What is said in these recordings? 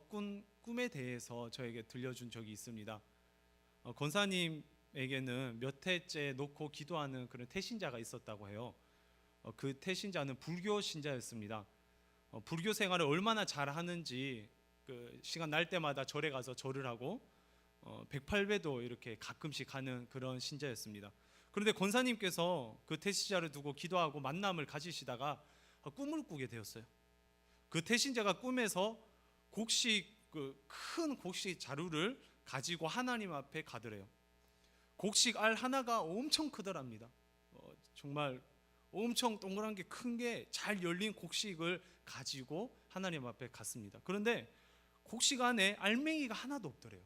꾼 꿈에 대해서 저에게 들려준 적이 있습니다. 권사님에게는 몇 해째 놓고 기도하는 그런 태신자가 있었다고 해요. 그 태신자는 불교 신자였습니다. 불교 생활을 얼마나 잘하는지 그 시간 날 때마다 절에 가서 절을 하고 108배도 이렇게 가끔씩 하는 그런 신자였습니다. 그런데 권사님께서 그 태신자를 두고 기도하고 만남을 가지시다가 꿈을 꾸게 되었어요. 그 태신자가 꿈에서 큰 곡식 자루를 가지고 하나님 앞에 가더래요. 곡식 알 하나가 엄청 크더랍니다. 정말 엄청 동그란 게 큰 게 잘 열린 곡식을 가지고 하나님 앞에 갔습니다. 그런데 곡식 안에 알맹이가 하나도 없더래요.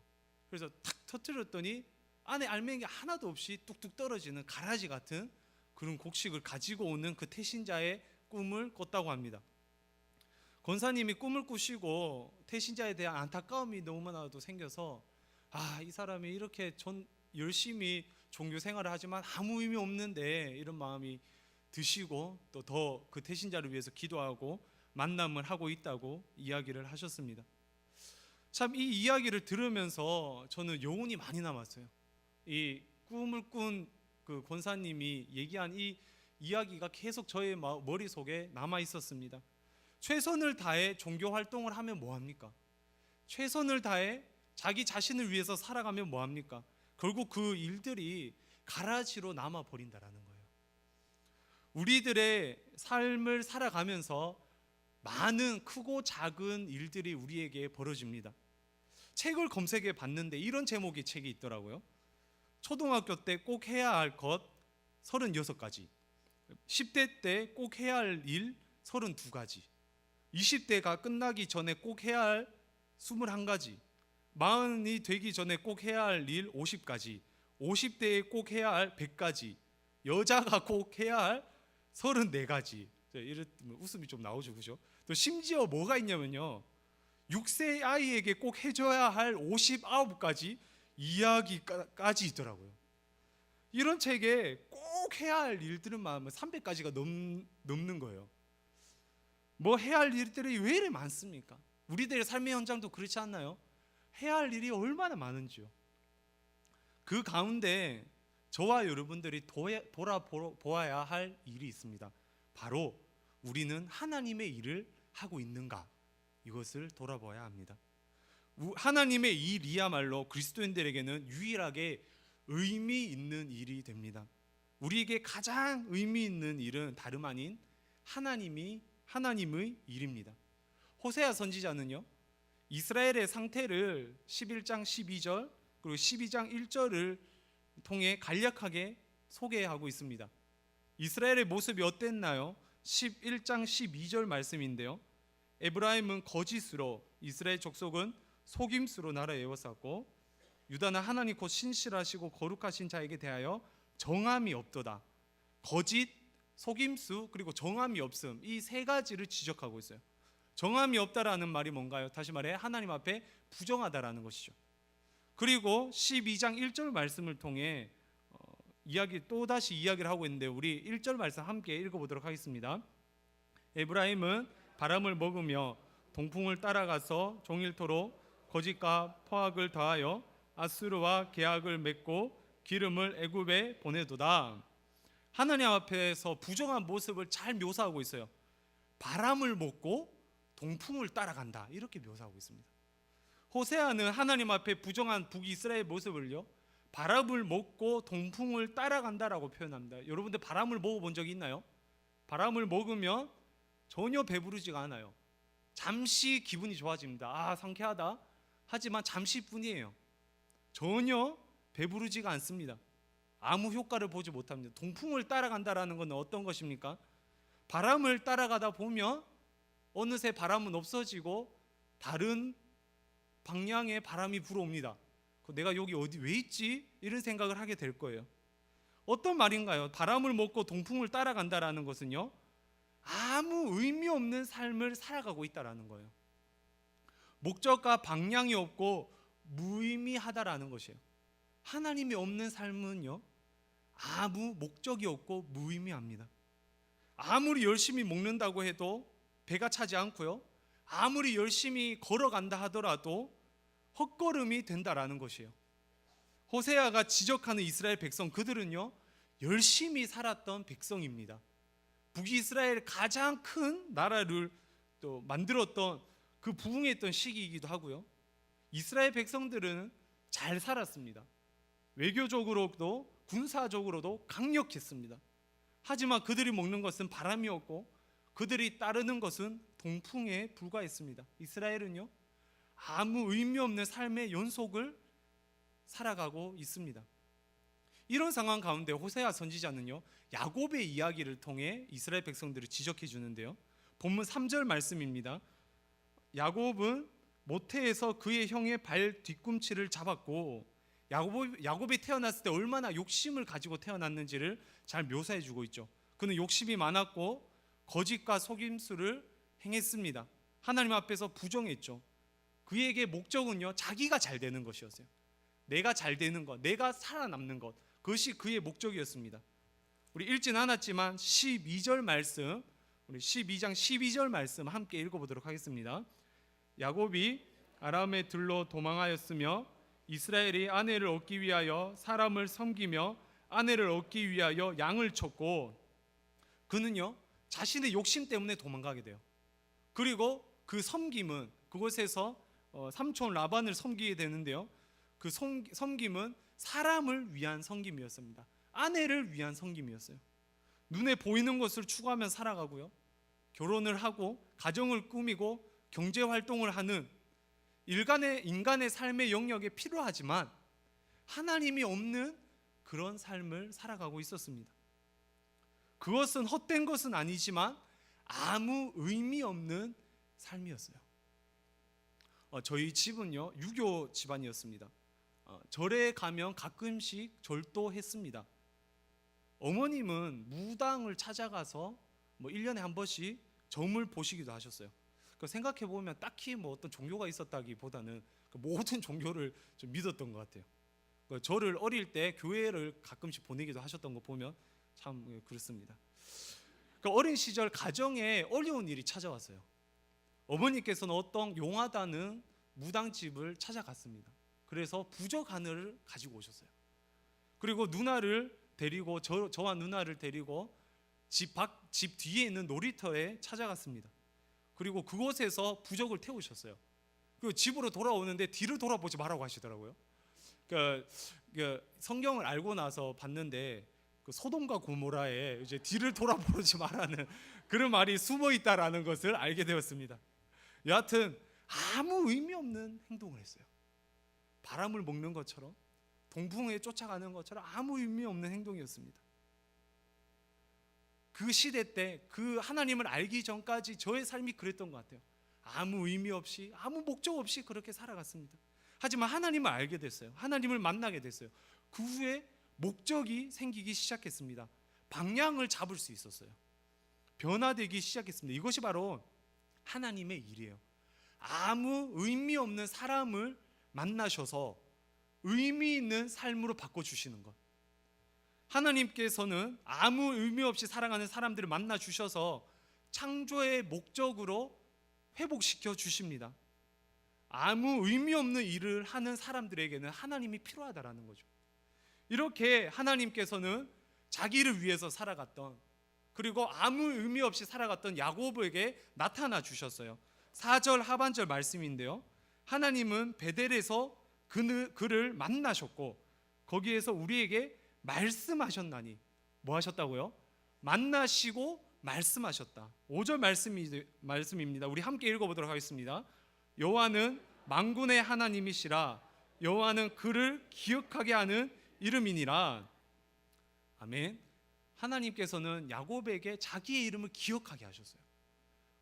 그래서 탁 터뜨렸더니 안에 알맹이가 하나도 없이 뚝뚝 떨어지는 가라지 같은 그런 곡식을 가지고 오는 그 태신자의 꿈을 꿨다고 합니다. 권사님이 꿈을 꾸시고 태신자에 대한 안타까움이 너무나도 생겨서 이 사람이 이렇게 열심히 종교 생활을 하지만 아무 의미 없는데 이런 마음이 드시고 또 더 그 태신자를 위해서 기도하고 만남을 하고 있다고 이야기를 하셨습니다. 참 이 이야기를 들으면서 저는 여운이 많이 남았어요. 이 꿈을 꾼 그 권사님이 얘기한 이 이야기가 계속 저의 머릿속에 남아 있었습니다. 최선을 다해 종교 활동을 하면 뭐합니까? 최선을 다해 자기 자신을 위해서 살아가면 뭐합니까? 결국 그 일들이 가라지로 남아버린다라는 거예요. 우리들의 삶을 살아가면서 많은 크고 작은 일들이 우리에게 벌어집니다. 책을 검색해 봤는데 이런 제목의 책이 있더라고요. 초등학교 때 꼭 해야 할 것 36가지, 10대 때 꼭 해야 할 일 32가지, 20대가 끝나기 전에 꼭 해야 할 21가지, 40이 되기 전에 꼭 해야 할 일 50가지, 50대에 꼭 해야 할 100가지, 여자가 꼭 해야 할 34가지. 이런 웃음이 좀 나오죠, 그죠? 또 심지어 뭐가 있냐면요, 6세 아이에게 꼭 해줘야 할 59가지 이야기까지 있더라고요. 이런 책에 꼭 해야 할 일들은 300가지가 넘는 거예요. 뭐 해야 할 일들이 왜 이렇게 많습니까? 우리들의 삶의 현장도 그렇지 않나요? 해야 할 일이 얼마나 많은지요. 그 가운데 저와 여러분들이 돌아보아야 할 일이 있습니다. 바로 우리는 하나님의 일을 하고 있는가, 이것을 돌아봐야 합니다. 하나님의 일이야말로 그리스도인들에게는 유일하게 의미 있는 일이 됩니다. 우리에게 가장 의미 있는 일은 다름 아닌 하나님의 일입니다. 호세아 선지자는요, 이스라엘의 상태를 11장 12절 그리고 12장 1절을 통해 간략하게 소개하고 있습니다. 이스라엘의 모습이 어땠나요? 11장 12절 말씀인데요, 에브라임은 거짓으로, 이스라엘 족속은 속임수로 나라에 에워쌌고, 유다는 하나님 곧 신실하시고 거룩하신 자에게 대하여 정함이 없도다. 거짓, 속임수, 그리고 정함이 없음, 이 세 가지를 지적하고 있어요. 정함이 없다라는 말이 뭔가요? 다시 말해 하나님 앞에 부정하다라는 것이죠. 그리고 12장 1절 말씀을 통해 또다시 이야기를 하고 있는데, 우리 1절 말씀 함께 읽어보도록 하겠습니다. 에브라임은 바람을 먹으며 동풍을 따라가서 종일토록 거짓과 포악을 더하여 아수르와 계약을 맺고 기름을 애굽에 보내도다. 하나님 앞에서 부정한 모습을 잘 묘사하고 있어요. 바람을 먹고 동풍을 따라간다, 이렇게 묘사하고 있습니다. 호세아는 하나님 앞에 부정한 북이스라엘 모습을요, 바람을 먹고 동풍을 따라간다라고 표현합니다. 여러분들 바람을 먹어본 적이 있나요? 바람을 먹으면 전혀 배부르지가 않아요. 잠시 기분이 좋아집니다. 상쾌하다. 하지만 잠시뿐이에요. 전혀 배부르지가 않습니다. 아무 효과를 보지 못합니다. 동풍을 따라간다라는 것은 어떤 것입니까? 바람을 따라가다 보면 어느새 바람은 없어지고 다른 방향의 바람이 불어옵니다. 내가 여기 왜 있지? 이런 생각을 하게 될 거예요. 어떤 말인가요? 바람을 먹고 동풍을 따라간다라는 것은요, 아무 의미 없는 삶을 살아가고 있다라는 거예요. 목적과 방향이 없고 무의미하다라는 것이에요. 하나님이 없는 삶은요, 아무 목적이 없고 무의미합니다. 아무리 열심히 먹는다고 해도 배가 차지 않고요, 아무리 열심히 걸어간다 하더라도 헛걸음이 된다라는 것이에요. 호세아가 지적하는 이스라엘 백성, 그들은요 열심히 살았던 백성입니다. 북이스라엘 가장 큰 나라를 또 만들었던 그 부흥했던 시기이기도 하고요. 이스라엘 백성들은 잘 살았습니다. 외교적으로도 군사적으로도 강력했습니다. 하지만 그들이 먹는 것은 바람이었고 그들이 따르는 것은 동풍에 불과했습니다. 이스라엘은요 아무 의미 없는 삶의 연속을 살아가고 있습니다. 이런 상황 가운데 호세아 선지자는요 야곱의 이야기를 통해 이스라엘 백성들을 지적해 주는데요. 본문 3절 말씀입니다. 야곱은 모태에서 그의 형의 발 뒤꿈치를 잡았고, 야곱이 태어났을 때 얼마나 욕심을 가지고 태어났는지를 잘 묘사해 주고 있죠. 그는 욕심이 많았고 거짓과 속임수를 행했습니다. 하나님 앞에서 부정했죠. 그에게 목적은요 자기가 잘 되는 것이었어요. 내가 잘 되는 것, 내가 살아남는 것, 그것이 그의 목적이었습니다. 우리 읽진 않았지만 12절 말씀, 우리 12장 12절 말씀 함께 읽어보도록 하겠습니다. 야곱이 아람의 들로 도망하였으며 이스라엘이 아내를 얻기 위하여 사람을 섬기며 아내를 얻기 위하여 양을 쳤고, 그는요 자신의 욕심 때문에 도망가게 돼요. 그리고 그 섬김은 그곳에서 삼촌 라반을 섬기게 되는데요, 그 섬김은 사람을 위한 섬김이었습니다. 아내를 위한 섬김이었어요. 눈에 보이는 것을 추구하며 살아가고요, 결혼을 하고 가정을 꾸미고 경제활동을 하는 인간의 삶의 영역에 필요하지만 하나님이 없는 그런 삶을 살아가고 있었습니다. 그것은 헛된 것은 아니지만 아무 의미 없는 삶이었어요. 저희 집은요 유교 집안이었습니다. 절에 가면 가끔씩 절도했습니다. 어머님은 무당을 찾아가서 1년에 한 번씩 점을 보시기도 하셨어요. 생각해 보면 딱히 어떤 종교가 있었다기보다는 모든 종교를 좀 믿었던 것 같아요. 저를 어릴 때 교회를 가끔씩 보내기도 하셨던 거 보면 참 그렇습니다. 어린 시절 가정에 어려운 일이 찾아왔어요. 어머니께서는 어떤 용하다는 무당집을 찾아갔습니다. 그래서 부적 하나를 가지고 오셨어요. 그리고 누나를 데리고 저와 누나를 데리고 집 뒤에 있는 놀이터에 찾아갔습니다. 그리고 그곳에서 부적을 태우셨어요. 그리고 집으로 돌아오는데 뒤를 돌아보지 말라고 하시더라고요. 성경을 알고 나서 봤는데 소돔과 고모라에 이제 뒤를 돌아보지 말라는 그런 말이 숨어 있다라는 것을 알게 되었습니다. 여하튼 아무 의미 없는 행동을 했어요. 바람을 먹는 것처럼, 동풍에 쫓아가는 것처럼 아무 의미 없는 행동이었습니다. 그 시대 때 그 하나님을 알기 전까지 저의 삶이 그랬던 것 같아요. 아무 의미 없이, 아무 목적 없이 그렇게 살아갔습니다. 하지만 하나님을 알게 됐어요. 하나님을 만나게 됐어요. 그 후에 목적이 생기기 시작했습니다. 방향을 잡을 수 있었어요. 변화되기 시작했습니다. 이것이 바로 하나님의 일이에요. 아무 의미 없는 사람을 만나셔서 의미 있는 삶으로 바꿔주시는 것. 하나님께서는 아무 의미 없이 살아가는 사람들을 만나 주셔서 창조의 목적으로 회복시켜 주십니다. 아무 의미 없는 일을 하는 사람들에게는 하나님이 필요하다라는 거죠. 이렇게 하나님께서는 자기를 위해서 살아갔던, 그리고 아무 의미 없이 살아갔던 야곱에게 나타나 주셨어요. 4절 하반절 말씀인데요, 하나님은 베델에서 그를 만나셨고 거기에서 우리에게 말씀하셨나니, 뭐 하셨다고요? 만나시고 말씀하셨다. 5절 말씀입니다. 우리 함께 읽어보도록 하겠습니다. 여호와는 만군의 하나님이시라. 여호와는 그를 기억하게 하는 이름이니라. 아멘. 하나님께서는 야곱에게 자기의 이름을 기억하게 하셨어요.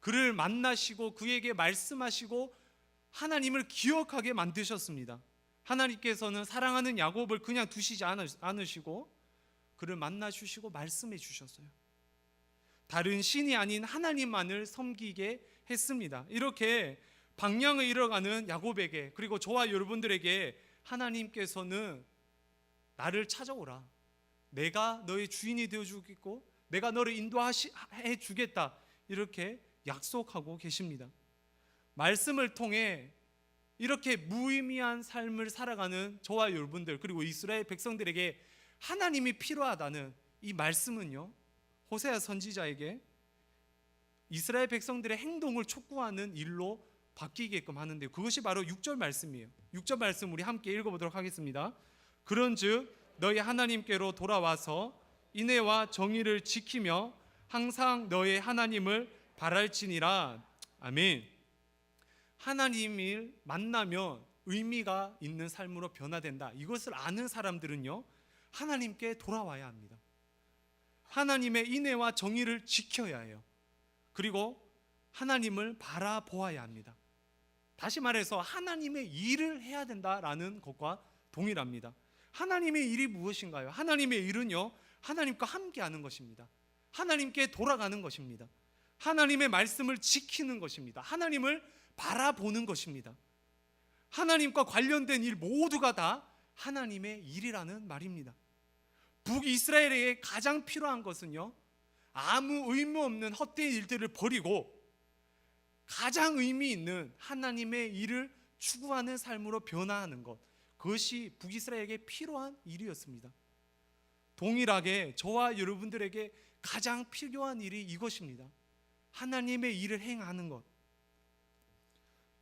그를 만나시고 그에게 말씀하시고 하나님을 기억하게 만드셨습니다. 하나님께서는 사랑하는 야곱을 그냥 두시지 않으시고 그를 만나 주시고 말씀해 주셨어요. 다른 신이 아닌 하나님만을 섬기게 했습니다. 이렇게 방향을 잃어가는 야곱에게, 그리고 저와 여러분들에게 하나님께서는 나를 찾아오라, 내가 너의 주인이 되어주겠고 내가 너를 인도해 주겠다, 이렇게 약속하고 계십니다. 말씀을 통해 이렇게 무의미한 삶을 살아가는 저와 여러분들, 그리고 이스라엘 백성들에게 하나님이 필요하다는 이 말씀은요, 호세아 선지자에게 이스라엘 백성들의 행동을 촉구하는 일로 바뀌게끔 하는데, 그것이 바로 6절 말씀이에요. 6절 말씀 우리 함께 읽어보도록 하겠습니다. 그런즉 너희 하나님께로 돌아와서 인애와 정의를 지키며 항상 너희 하나님을 바랄지니라. 아멘. 하나님을 만나면 의미가 있는 삶으로 변화된다, 이것을 아는 사람들은요, 하나님께 돌아와야 합니다. 하나님의 인애와 정의를 지켜야 해요. 그리고 하나님을 바라보아야 합니다. 다시 말해서 하나님의 일을 해야 된다라는 것과 동일합니다. 하나님의 일이 무엇인가요? 하나님의 일은요, 하나님과 함께하는 것입니다. 하나님께 돌아가는 것입니다. 하나님의 말씀을 지키는 것입니다. 하나님을 바라보는 것입니다. 하나님과 관련된 일 모두가 다 하나님의 일이라는 말입니다. 북이스라엘에게 가장 필요한 것은요, 아무 의미 없는 헛된 일들을 버리고 가장 의미 있는 하나님의 일을 추구하는 삶으로 변화하는 것, 그것이 북이스라엘에게 필요한 일이었습니다. 동일하게 저와 여러분들에게 가장 필요한 일이 이것입니다. 하나님의 일을 행하는 것.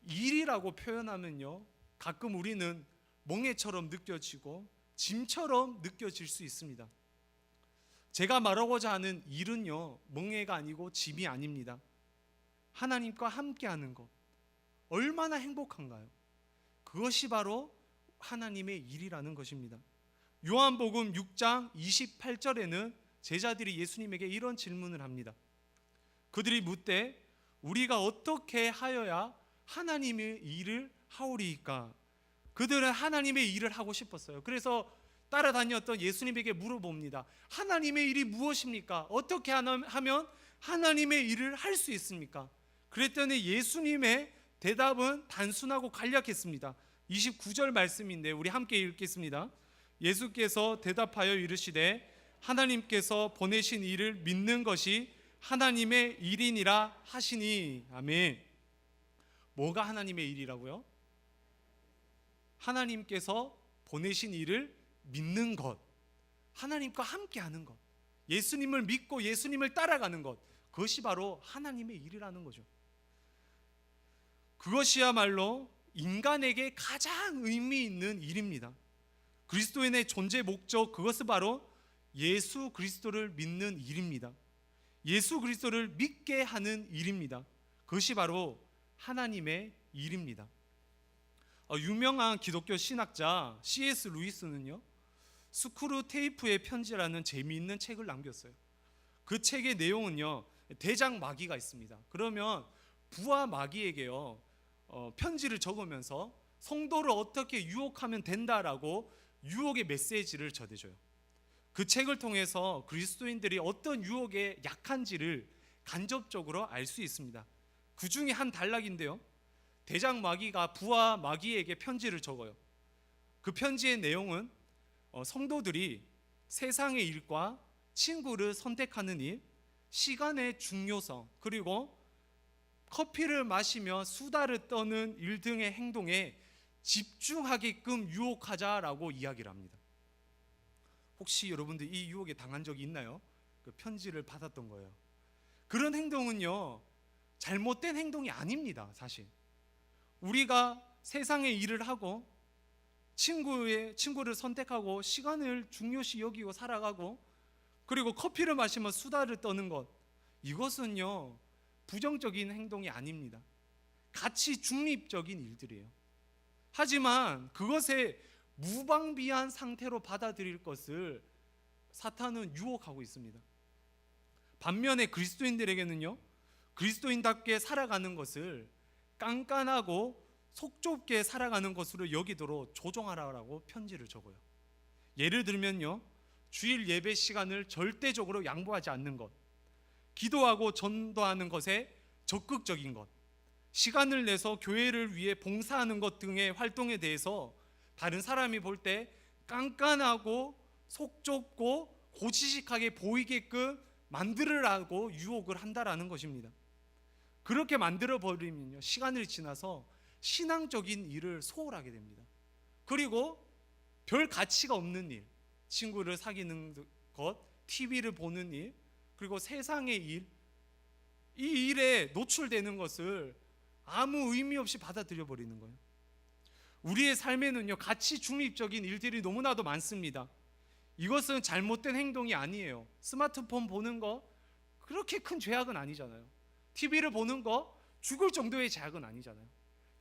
일이라고 표현하면요, 가끔 우리는 멍해처럼 느껴지고 짐처럼 느껴질 수 있습니다. 제가 말하고자 하는 일은요, 멍해가 아니고 짐이 아닙니다. 하나님과 함께하는 것, 얼마나 행복한가요? 그것이 바로 하나님의 일이라는 것입니다. 요한복음 6장 28절에는 제자들이 예수님에게 이런 질문을 합니다. 그들이 묻되 우리가 어떻게 하여야 하나님의 일을 하오리이까? 그들은 하나님의 일을 하고 싶었어요. 그래서 따라다녔던 예수님에게 물어봅니다. 하나님의 일이 무엇입니까? 어떻게 하면 하나님의 일을 할 수 있습니까? 그랬더니 예수님의 대답은 단순하고 간략했습니다. 29절 말씀인데 우리 함께 읽겠습니다. 예수께서 대답하여 이르시되 하나님께서 보내신 일을 믿는 것이 하나님의 일이니라 하시니. 아멘. 뭐가 하나님의 일이라고요? 하나님께서 보내신 일을 믿는 것, 하나님과 함께하는 것, 예수님을 믿고 예수님을 따라가는 것, 그것이 바로 하나님의 일이라는 거죠. 그것이야말로 인간에게 가장 의미 있는 일입니다. 그리스도인의 존재 목적, 그것은 바로 예수 그리스도를 믿는 일입니다. 예수 그리스도를 믿게 하는 일입니다. 그것이 바로 하나님의 일입니다. 유명한 기독교 신학자 C.S. 루이스는요, 스크루테이프의 편지라는 재미있는 책을 남겼어요. 그 책의 내용은요, 대장 마귀가 있습니다. 그러면 부하 마귀에게요, 편지를 적으면서 성도를 어떻게 유혹하면 된다라고 유혹의 메시지를 전해줘요. 그 책을 통해서 그리스도인들이 어떤 유혹에 약한지를 간접적으로 알 수 있습니다. 그 중에 한 단락인데요, 대장 마귀가 부하 마귀에게 편지를 적어요. 그 편지의 내용은 성도들이 세상의 일과 친구를 선택하는 일, 시간의 중요성, 그리고 커피를 마시며 수다를 떠는 일 등의 행동에 집중하게끔 유혹하자라고 이야기를 합니다. 혹시 여러분들 이 유혹에 당한 적이 있나요? 그 편지를 받았던 거예요. 그런 행동은요, 잘못된 행동이 아닙니다. 사실 우리가 세상의 일을 하고 친구를 선택하고 시간을 중요시 여기고 살아가고 그리고 커피를 마시며 수다를 떠는 것, 이것은요 부정적인 행동이 아닙니다. 가치 중립적인 일들이에요. 하지만 그것에 무방비한 상태로 받아들일 것을 사탄은 유혹하고 있습니다. 반면에 그리스도인들에게는요, 그리스도인답게 살아가는 것을 깐깐하고 속 좁게 살아가는 것으로 여기도록 조종하라고 편지를 적어요. 예를 들면요, 주일 예배 시간을 절대적으로 양보하지 않는 것, 기도하고 전도하는 것에 적극적인 것, 시간을 내서 교회를 위해 봉사하는 것 등의 활동에 대해서 다른 사람이 볼 때 깐깐하고 속 좁고 고지식하게 보이게끔 만들으라고 유혹을 한다라는 것입니다. 그렇게 만들어 버리면요, 시간이 지나서 신앙적인 일을 소홀하게 됩니다. 그리고 별 가치가 없는 일, 친구를 사귀는 것, TV를 보는 일, 그리고 세상의 일, 이 일에 노출되는 것을 아무 의미 없이 받아들여 버리는 거예요. 우리의 삶에는요, 가치 중립적인 일들이 너무나도 많습니다. 이것은 잘못된 행동이 아니에요. 스마트폰 보는 거 그렇게 큰 죄악은 아니잖아요. TV를 보는 거 죽을 정도의 죄악은 아니잖아요.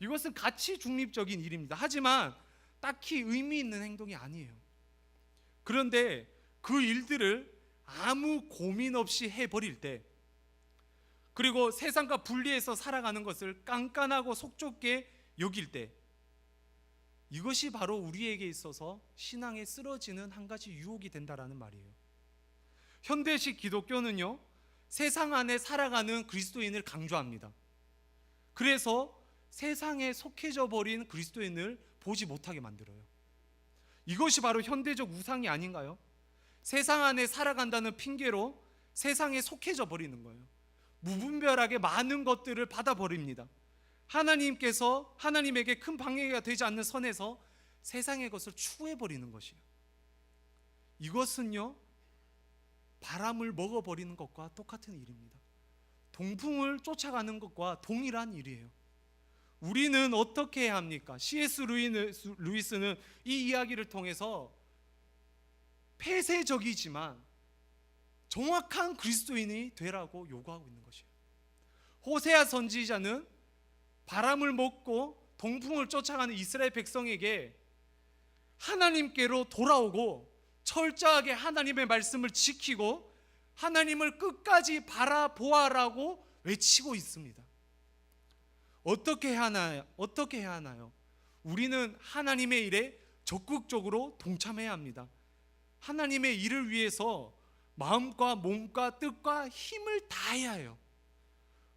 이것은 가치 중립적인 일입니다. 하지만 딱히 의미 있는 행동이 아니에요. 그런데 그 일들을 아무 고민 없이 해버릴 때, 그리고 세상과 분리해서 살아가는 것을 깐깐하고 속좁게 여길 때, 이것이 바로 우리에게 있어서 신앙에 쓰러지는 한 가지 유혹이 된다라는 말이에요. 현대식 기독교는요, 세상 안에 살아가는 그리스도인을 강조합니다. 그래서 세상에 속해져 버린 그리스도인을 보지 못하게 만들어요. 이것이 바로 현대적 우상이 아닌가요? 세상 안에 살아간다는 핑계로 세상에 속해져 버리는 거예요. 무분별하게 많은 것들을 받아버립니다. 하나님에게 큰 방해가 되지 않는 선에서 세상의 것을 추구해버리는 것이에요. 이것은요, 바람을 먹어버리는 것과 똑같은 일입니다. 동풍을 쫓아가는 것과 동일한 일이에요. 우리는 어떻게 해야 합니까? C.S. 루이스는 이 이야기를 통해서 폐쇄적이지만 정확한 그리스도인이 되라고 요구하고 있는 것이에요. 호세아 선지자는 바람을 먹고 동풍을 쫓아가는 이스라엘 백성에게 하나님께로 돌아오고 철저하게 하나님의 말씀을 지키고 하나님을 끝까지 바라보아라고 외치고 있습니다. 어떻게 해야 하나요? 우리는 하나님의 일에 적극적으로 동참해야 합니다. 하나님의 일을 위해서 마음과 몸과 뜻과 힘을 다해야 해요.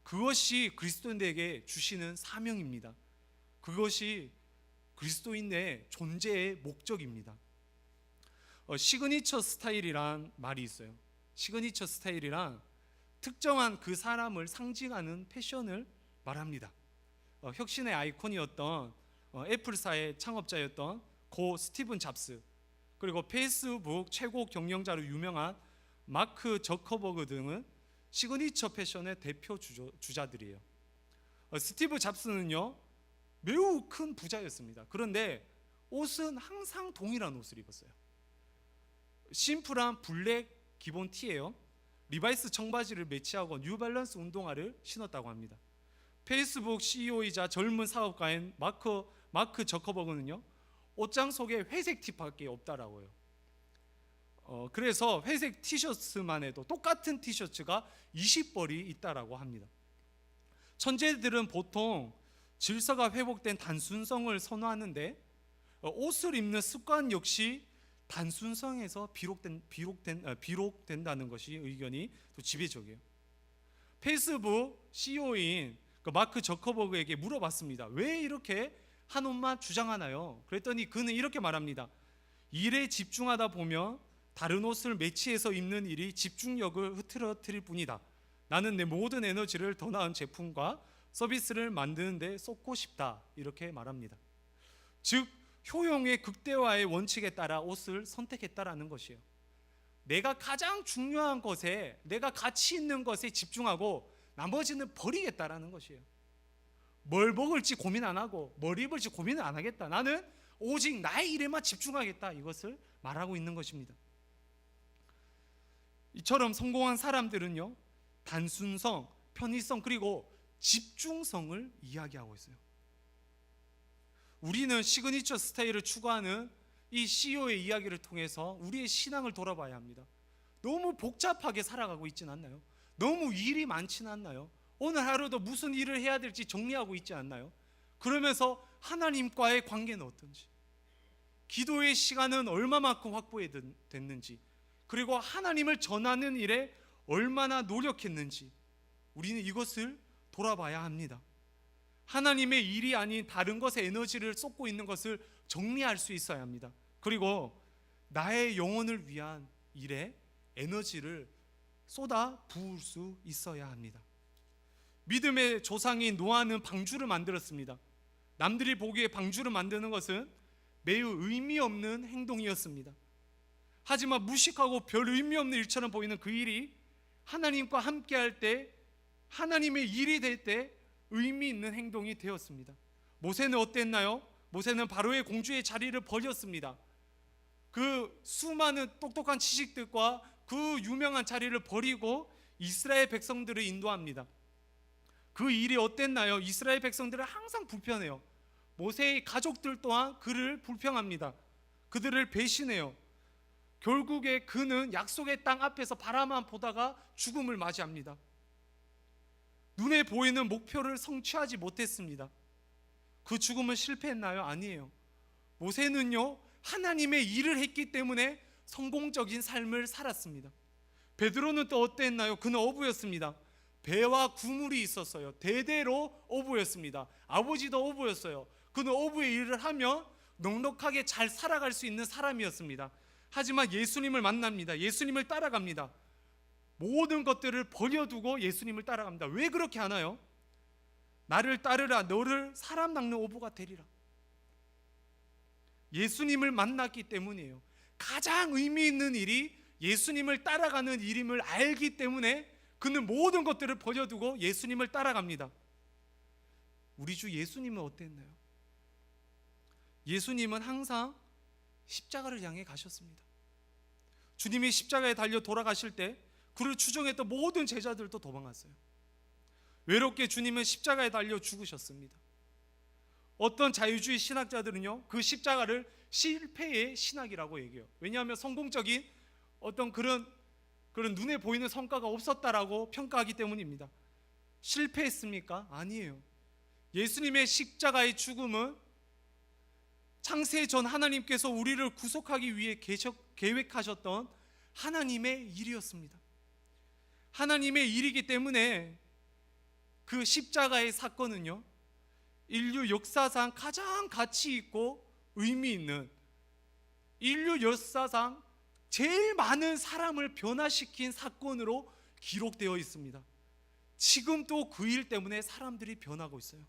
그것이 그리스도인에게 주시는 사명입니다. 그것이 그리스도인의 존재의 목적입니다. 시그니처 스타일이란 말이 있어요. 시그니처 스타일이란 특정한 그 사람을 상징하는 패션을 말합니다. 혁신의 아이콘이었던 애플사의 창업자였던 고 스티븐 잡스, 그리고 페이스북 최고 경영자로 유명한 마크 저커버그 등은 시그니처 패션의 대표 주자들이에요. 스티브 잡스는요, 매우 큰 부자였습니다. 그런데 옷은 항상 동일한 옷을 입었어요. 심플한 블랙 기본 티예요. 리바이스 청바지를 매치하고 뉴발란스 운동화를 신었다고 합니다. 페이스북 CEO이자 젊은 사업가인 마크 저커버그는요, 옷장 속에 회색 티밖에 없다라고요. 그래서 회색 티셔츠만 해도 똑같은 티셔츠가 20벌이 있다라고 합니다. 천재들은 보통 질서가 회복된 단순성을 선호하는데 옷을 입는 습관 역시 단순성에서 비롯된다는 것이 의견이 또 지배적이에요. 페이스북 CEO인 마크 저커버그에게 물어봤습니다. 왜 이렇게 한 옷만 주장하나요? 그랬더니 그는 이렇게 말합니다. 일에 집중하다 보면 다른 옷을 매치해서 입는 일이 집중력을 흐트러뜨릴 뿐이다. 나는 내 모든 에너지를 더 나은 제품과 서비스를 만드는 데 쏟고 싶다. 이렇게 말합니다. 즉 효용의 극대화의 원칙에 따라 옷을 선택했다라는 것이에요. 내가 가장 중요한 것에, 내가 가치 있는 것에 집중하고 나머지는 버리겠다라는 것이에요. 뭘 먹을지 고민 안 하고 뭘 입을지 고민을 안 하겠다. 나는 오직 나의 일에만 집중하겠다. 이것을 말하고 있는 것입니다. 이처럼 성공한 사람들은요, 단순성, 편의성, 그리고 집중성을 이야기하고 있어요. 우리는 시그니처 스타일을 추구하는 이 CEO의 이야기를 통해서 우리의 신앙을 돌아봐야 합니다. 너무 복잡하게 살아가고 있지는 않나요? 너무 일이 많지는 않나요? 오늘 하루도 무슨 일을 해야 될지 정리하고 있지 않나요? 그러면서 하나님과의 관계는 어떤지, 기도의 시간은 얼마만큼 확보됐는지, 그리고 하나님을 전하는 일에 얼마나 노력했는지, 우리는 이것을 돌아봐야 합니다. 하나님의 일이 아닌 다른 것에 에너지를 쏟고 있는 것을 정리할 수 있어야 합니다. 그리고 나의 영혼을 위한 일에 에너지를 쏟아 부을 수 있어야 합니다. 믿음의 조상인 노아는 방주를 만들었습니다. 남들이 보기에 방주를 만드는 것은 매우 의미 없는 행동이었습니다. 하지만 무식하고 별 의미 없는 일처럼 보이는 그 일이 하나님과 함께 할 때, 하나님의 일이 될 때 의미 있는 행동이 되었습니다. 모세는 어땠나요? 모세는 바로의 공주의 자리를 버렸습니다. 그 수많은 똑똑한 지식들과 그 유명한 자리를 버리고 이스라엘 백성들을 인도합니다. 그 일이 어땠나요? 이스라엘 백성들은 항상 불편해요. 모세의 가족들 또한 그를 불평합니다. 그들을 배신해요. 결국에 그는 약속의 땅 앞에서 바라만 보다가 죽음을 맞이합니다. 눈에 보이는 목표를 성취하지 못했습니다. 그 죽음은 실패했나요? 아니에요. 모세는요, 하나님의 일을 했기 때문에 성공적인 삶을 살았습니다. 베드로는 또 어땠나요? 그는 어부였습니다. 배와 구물이 있었어요. 대대로 어부였습니다. 아버지도 어부였어요. 그는 어부의 일을 하며 넉넉하게 잘 살아갈 수 있는 사람이었습니다. 하지만 예수님을 만납니다. 예수님을 따라갑니다. 모든 것들을 버려두고 예수님을 따라갑니다. 왜 그렇게 하나요? 나를 따르라, 너를 사람 낚는 어부가 되리라. 예수님을 만났기 때문이에요. 가장 의미 있는 일이 예수님을 따라가는 일임을 알기 때문에 그는 모든 것들을 버려두고 예수님을 따라갑니다. 우리 주 예수님은 어땠나요? 예수님은 항상 십자가를 향해 가셨습니다. 주님이 십자가에 달려 돌아가실 때 그를 추종했던 모든 제자들도 도망갔어요. 외롭게 주님은 십자가에 달려 죽으셨습니다. 어떤 자유주의 신학자들은요, 그 십자가를 실패의 신학이라고 얘기해요. 왜냐하면 성공적인 어떤 그런 눈에 보이는 성과가 없었다라고 평가하기 때문입니다. 실패했습니까? 아니에요. 예수님의 십자가의 죽음은 창세 전 하나님께서 우리를 구속하기 위해 계획하셨던 하나님의 일이었습니다. 하나님의 일이기 때문에 그 십자가의 사건은요, 인류 역사상 가장 가치 있고 의미 있는, 인류 역사상 제일 많은 사람을 변화시킨 사건으로 기록되어 있습니다. 지금도 그 일 때문에 사람들이 변하고 있어요.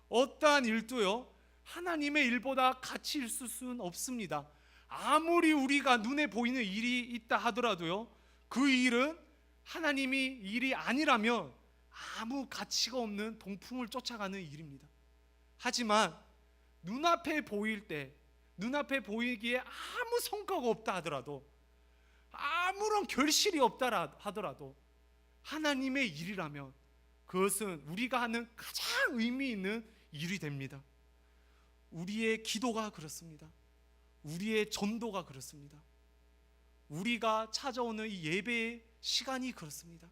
어떠한 일도요, 하나님의 일보다 가치 있을 수는 없습니다. 아무리 우리가 눈에 보이는 일이 있다 하더라도요, 그 일은 하나님이 일이 아니라면 아무 가치가 없는 동풍을 쫓아가는 일입니다. 하지만 눈앞에 보일 때, 눈앞에 보이기에 아무 성과가 없다 하더라도, 아무런 결실이 없다 하더라도 하나님의 일이라면 그것은 우리가 하는 가장 의미 있는 일이 됩니다. 우리의 기도가 그렇습니다. 우리의 전도가 그렇습니다. 우리가 찾아오는 이 예배의 시간이 그렇습니다.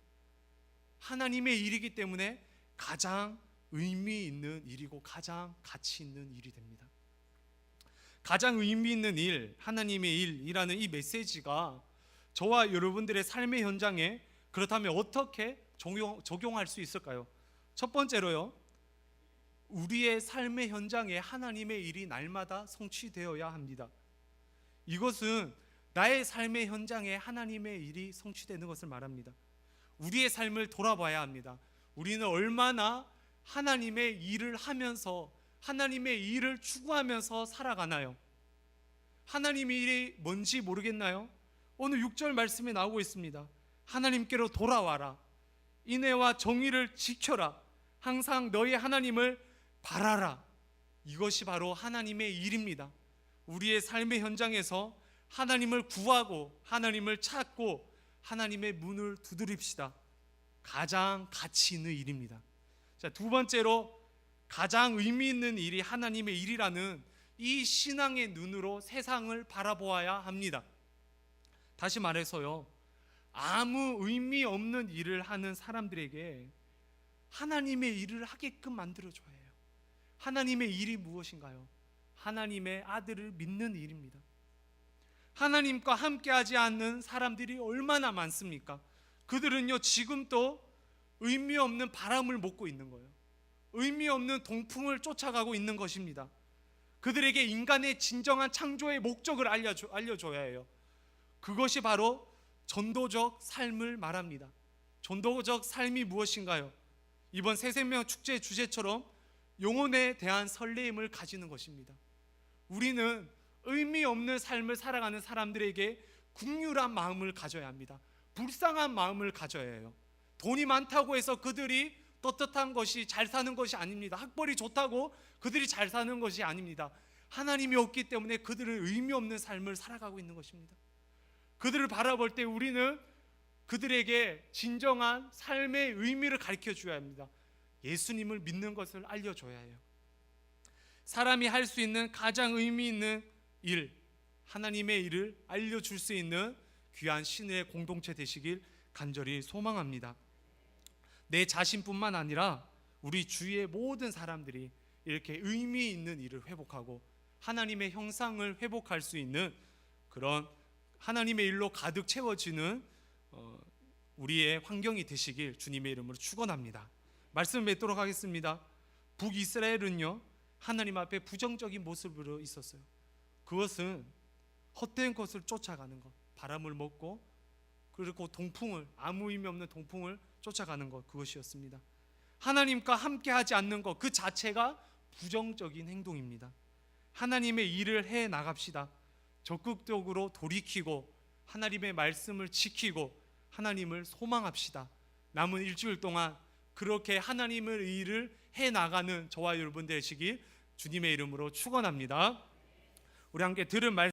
하나님의 일이기 때문에 가장 의미 있는 일이고 가장 가치 있는 일이 됩니다. 가장 의미 있는 일, 하나님의 일이라는 이 메시지가 저와 여러분들의 삶의 현장에 그렇다면 어떻게 적용할 수 있을까요? 첫 번째로요, 우리의 삶의 현장에 하나님의 일이 날마다 성취되어야 합니다. 이것은 나의 삶의 현장에 하나님의 일이 성취되는 것을 말합니다. 우리의 삶을 돌아봐야 합니다. 우리는 얼마나 하나님의 일을 하면서, 하나님의 일을 추구하면서 살아가나요? 하나님의 일이 뭔지 모르겠나요? 오늘 6절 말씀에 나오고 있습니다. 하나님께로 돌아와라. 인애와 정의를 지켜라. 항상 너희 하나님을 바라라. 이것이 바로 하나님의 일입니다. 우리의 삶의 현장에서 하나님을 구하고 하나님을 찾고 하나님의 문을 두드립시다. 가장 가치 있는 일입니다. 자, 두 번째로 가장 의미 있는 일이 하나님의 일이라는 이 신앙의 눈으로 세상을 바라보아야 합니다. 다시 말해서요, 아무 의미 없는 일을 하는 사람들에게 하나님의 일을 하게끔 만들어줘야 해요. 하나님의 일이 무엇인가요? 하나님의 아들을 믿는 일입니다. 하나님과 함께하지 않는 사람들이 얼마나 많습니까? 그들은요, 지금도 의미 없는 바람을 먹고 있는 거예요. 의미 없는 동풍을 쫓아가고 있는 것입니다. 그들에게 인간의 진정한 창조의 목적을 알려줘야 해요. 그것이 바로 전도적 삶을 말합니다. 전도적 삶이 무엇인가요? 이번 새생명 축제 주제처럼 영혼에 대한 설레임을 가지는 것입니다. 우리는 의미 없는 삶을 살아가는 사람들에게 긍휼한 마음을 가져야 합니다. 불쌍한 마음을 가져야 해요. 돈이 많다고 해서 그들이 떳떳한 것이, 잘 사는 것이 아닙니다. 학벌이 좋다고 그들이 잘 사는 것이 아닙니다. 하나님이 없기 때문에 그들은 의미 없는 삶을 살아가고 있는 것입니다. 그들을 바라볼 때 우리는 그들에게 진정한 삶의 의미를 가르쳐 줘야 합니다. 예수님을 믿는 것을 알려줘야 해요. 사람이 할 수 있는 가장 의미 있는 일, 하나님의 일을 알려줄 수 있는 귀한 신의 공동체 되시길 간절히 소망합니다. 내 자신뿐만 아니라 우리 주위의 모든 사람들이 이렇게 의미 있는 일을 회복하고 하나님의 형상을 회복할 수 있는 그런 하나님의 일로 가득 채워지는 우리의 환경이 되시길 주님의 이름으로 축원합니다. 말씀 맺도록 하겠습니다. 북이스라엘은요, 하나님 앞에 부정적인 모습으로 있었어요. 그것은 헛된 것을 쫓아가는 것, 바람을 먹고 그리고 동풍을, 아무 의미 없는 동풍을 쫓아가는 것, 그것이었습니다. 하나님과 함께하지 않는 것 그 자체가 부정적인 행동입니다. 하나님의 일을 해 나갑시다. 적극적으로 돌이키고 하나님의 말씀을 지키고 하나님을 소망합시다. 남은 일주일 동안 그렇게 하나님의 일을 해 나가는 저와 여러분 되시길 주님의 이름으로 축원합니다. 우리 함께 들은 말씀